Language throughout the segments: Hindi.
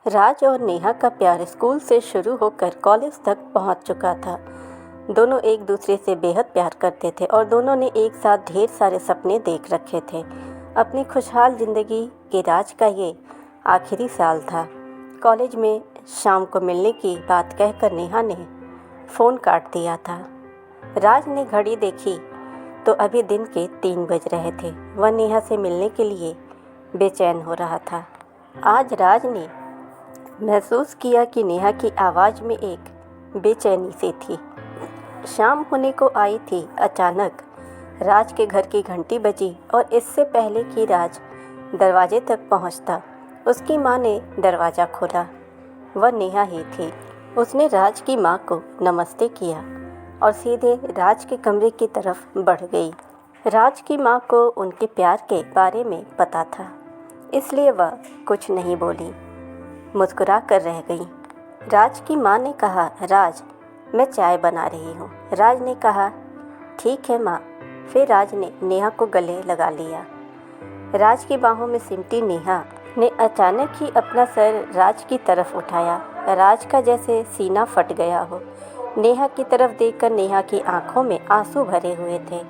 राज और नेहा का प्यार स्कूल से शुरू होकर कॉलेज तक पहुंच चुका था। दोनों एक दूसरे से बेहद प्यार करते थे और दोनों ने एक साथ ढेर सारे सपने देख रखे थे। अपनी खुशहाल ज़िंदगी के राज का ये आखिरी साल था। कॉलेज में शाम को मिलने की बात कहकर नेहा ने फ़ोन काट दिया था। राज ने घड़ी देखी तो अभी दिन के 3 बज रहे थे। वह नेहा से मिलने के लिए बेचैन हो रहा था। आज राज ने महसूस किया कि नेहा की आवाज़ में एक बेचैनी सी थी। शाम होने को आई थी। अचानक राज के घर की घंटी बजी और इससे पहले कि राज दरवाजे तक पहुंचता, उसकी माँ ने दरवाज़ा खोला। वह नेहा ही थी। उसने राज की माँ को नमस्ते किया और सीधे राज के कमरे की तरफ बढ़ गई। राज की माँ को उनके प्यार के बारे में पता था, इसलिए वह कुछ नहीं बोली, मुस्कुरा कर रह गई। राज की माँ ने कहा, राज, मैं चाय बना रही हूँ। राज ने कहा, ठीक है माँ। फिर राज ने नेहा को गले लगा लिया। राज की बाहों में सिमटी नेहा ने अचानक ही अपना सर राज की तरफ उठाया। राज का जैसे सीना फट गया हो। नेहा की तरफ देखकर नेहा की आंखों में आंसू भरे हुए थे।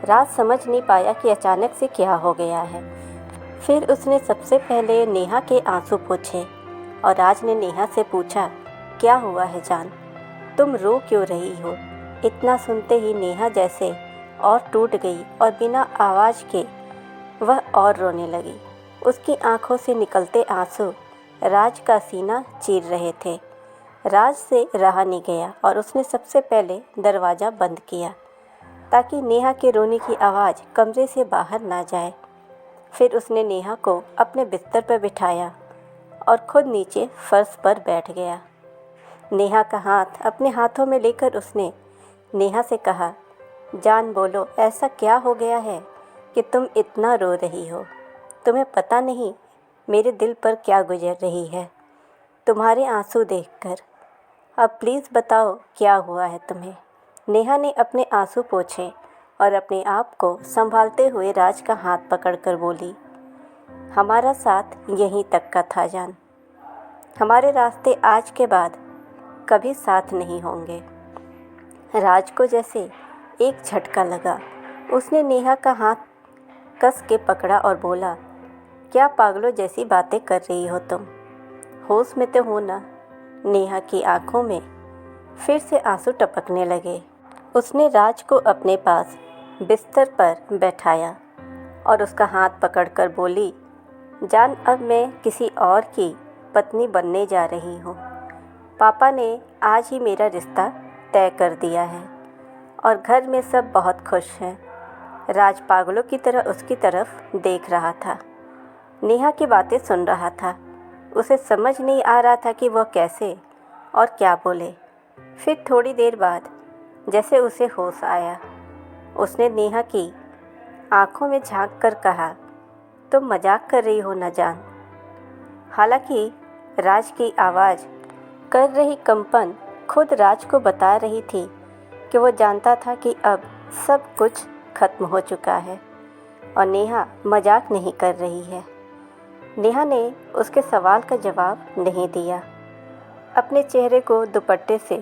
राज समझ नहीं पाया कि अचानक से क्या हो गया है। फिर उसने सबसे पहले नेहा के आंसू पोंछे और राज ने नेहा से पूछा, क्या हुआ है जान, तुम रो क्यों रही हो? इतना सुनते ही नेहा जैसे और टूट गई और बिना आवाज़ के वह और रोने लगी। उसकी आंखों से निकलते आंसू राज का सीना चीर रहे थे। राज से रहा नहीं गया और उसने सबसे पहले दरवाज़ा बंद किया ताकि नेहा के रोने की आवाज़ कमरे से बाहर ना जाए। फिर उसने नेहा को अपने बिस्तर पर बिठाया और खुद नीचे फर्श पर बैठ गया। नेहा का हाथ अपने हाथों में लेकर उसने नेहा से कहा, जान बोलो, ऐसा क्या हो गया है कि तुम इतना रो रही हो? तुम्हें पता नहीं मेरे दिल पर क्या गुजर रही है तुम्हारे आंसू देखकर। अब प्लीज़ बताओ क्या हुआ है तुम्हें? नेहा ने अपने आंसू पोंछे और अपने आप को संभालते हुए राज का हाथ पकड़कर बोली, हमारा साथ यहीं तक का था जान। हमारे रास्ते आज के बाद कभी साथ नहीं होंगे। राज को जैसे एक झटका लगा। उसने नेहा का हाथ कस के पकड़ा और बोला, क्या पागलों जैसी बातें कर रही हो तुम? होश में तो हो ना? नेहा की आंखों में फिर से आंसू टपकने लगे। उसने राज को अपने पास बिस्तर पर बैठाया और उसका हाथ पकड़कर बोली, जान, अब मैं किसी और की पत्नी बनने जा रही हूँ। पापा ने आज ही मेरा रिश्ता तय कर दिया है और घर में सब बहुत खुश हैं। राज पागलों की तरह उसकी तरफ देख रहा था। नेहा की बातें सुन रहा था। उसे समझ नहीं आ रहा था कि वह कैसे और क्या बोले। फिर थोड़ी देर बाद जैसे उसे होश आया, उसने नेहा की आंखों में झांक कर कहा, तुम मजाक कर रही हो ना जान? हालांकि राज की आवाज़ कर रही कंपन खुद राज को बता रही थी कि वो जानता था कि अब सब कुछ खत्म हो चुका है और नेहा मजाक नहीं कर रही है। नेहा ने उसके सवाल का जवाब नहीं दिया। अपने चेहरे को दुपट्टे से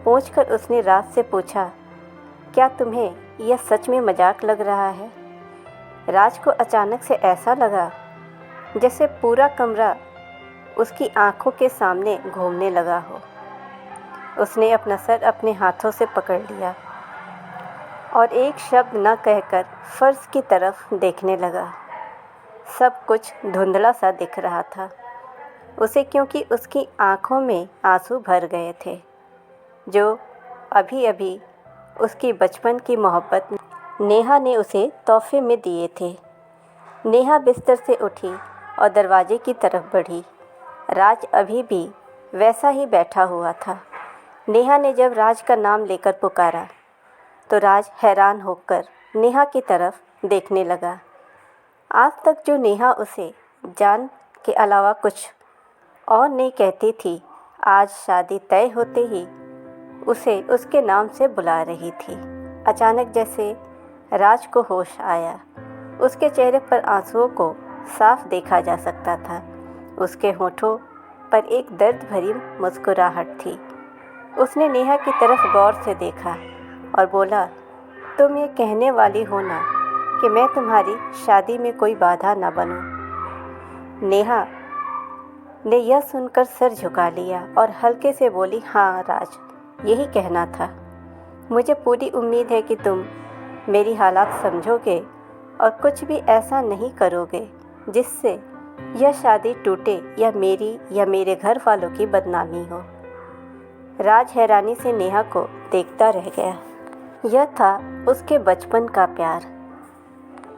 पोंछकर उसने राज से पूछा, क्या तुम्हें यह सच में मजाक लग रहा है? राज को अचानक से ऐसा लगा जैसे पूरा कमरा उसकी आंखों के सामने घूमने लगा हो। उसने अपना सर अपने हाथों से पकड़ लिया और एक शब्द न कहकर फर्श की तरफ देखने लगा। सब कुछ धुंधला सा दिख रहा था उसे, क्योंकि उसकी आंखों में आंसू भर गए थे जो अभी अभी उसकी बचपन की मोहब्बत नेहा ने उसे तोहफे में दिए थे। नेहा बिस्तर से उठी और दरवाजे की तरफ बढ़ी। राज अभी भी वैसा ही बैठा हुआ था। नेहा ने जब राज का नाम लेकर पुकारा तो राज हैरान होकर नेहा की तरफ देखने लगा। आज तक जो नेहा उसे जान के अलावा कुछ और नहीं कहती थी, आज शादी तय होते ही उसे उसके नाम से बुला रही थी। अचानक जैसे राज को होश आया। उसके चेहरे पर आंसुओं को साफ देखा जा सकता था। उसके होठों पर एक दर्द भरी मुस्कुराहट थी। उसने नेहा की तरफ गौर से देखा और बोला, तुम ये कहने वाली हो ना कि मैं तुम्हारी शादी में कोई बाधा ना बनूं। नेहा ने यह सुनकर सिर झुका लिया और हल्के से बोली, हाँ राज, यही कहना था। मुझे पूरी उम्मीद है कि तुम मेरी हालात समझोगे और कुछ भी ऐसा नहीं करोगे जिससे यह शादी टूटे या मेरी या मेरे घर वालों की बदनामी हो। राज हैरानी से नेहा को देखता रह गया। यह था उसके बचपन का प्यार,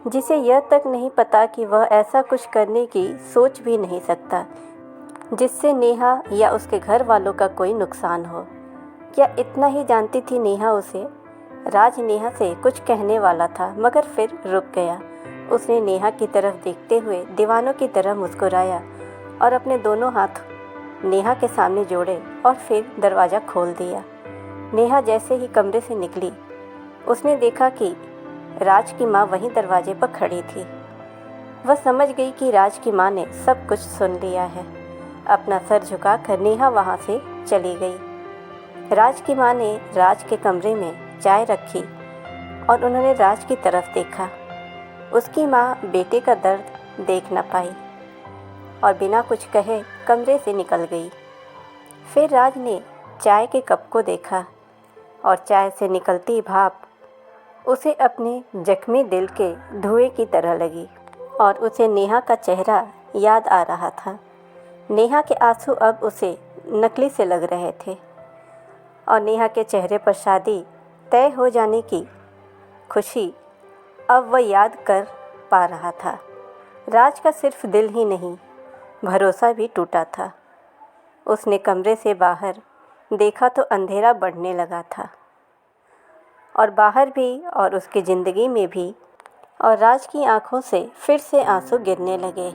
जिसे यह तक नहीं पता कि वह ऐसा कुछ करने की सोच भी नहीं सकता जिससे नेहा या उसके घर वालों का कोई नुकसान हो। क्या इतना ही जानती थी नेहा उसे? राज नेहा से कुछ कहने वाला था मगर फिर रुक गया। उसने नेहा की तरफ देखते हुए दीवानों की तरह मुस्कुराया और अपने दोनों हाथ नेहा के सामने जोड़े और फिर दरवाज़ा खोल दिया। नेहा जैसे ही कमरे से निकली, उसने देखा कि राज की माँ वहीं दरवाजे पर खड़ी थी। वह समझ गई कि राज की माँ ने सब कुछ सुन लिया है। अपना सर झुकाकर नेहा वहाँ से चली गई। राज की माँ ने राज के कमरे में चाय रखी और उन्होंने राज की तरफ देखा। उसकी माँ बेटे का दर्द देख न पाई और बिना कुछ कहे कमरे से निकल गई। फिर राज ने चाय के कप को देखा और चाय से निकलती भाप उसे अपने जख्मी दिल के धुएं की तरह लगी और उसे नेहा का चेहरा याद आ रहा था। नेहा के आंसू अब उसे नकली से लग रहे थे और नेहा के चेहरे पर शादी तय हो जाने की खुशी अब वह याद कर पा रहा था। राज का सिर्फ दिल ही नहीं, भरोसा भी टूटा था। उसने कमरे से बाहर देखा तो अंधेरा बढ़ने लगा था और बाहर भी और उसकी ज़िंदगी में भी, और राज की आंखों से फिर से आंसू गिरने लगे।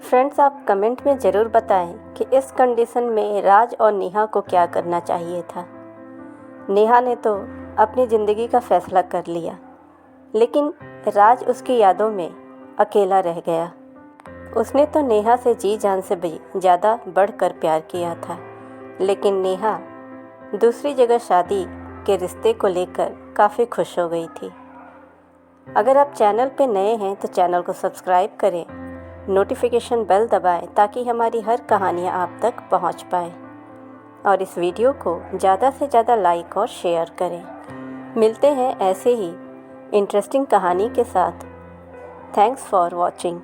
फ्रेंड्स, आप कमेंट में ज़रूर बताएं कि इस कंडीशन में राज और नेहा को क्या करना चाहिए था। नेहा ने तो अपनी ज़िंदगी का फैसला कर लिया, लेकिन राज उसकी यादों में अकेला रह गया। उसने तो नेहा से जी जान से भी ज़्यादा बढ़कर प्यार किया था, लेकिन नेहा दूसरी जगह शादी के रिश्ते को लेकर काफ़ी खुश हो गई थी। अगर आप चैनल पे नए हैं तो चैनल को सब्सक्राइब करें, नोटिफिकेशन बेल दबाएं ताकि हमारी हर कहानियाँ आप तक पहुँच पाए और इस वीडियो को ज़्यादा से ज़्यादा लाइक और शेयर करें। मिलते हैं ऐसे ही इंटरेस्टिंग कहानी के साथ। Thanks for watching.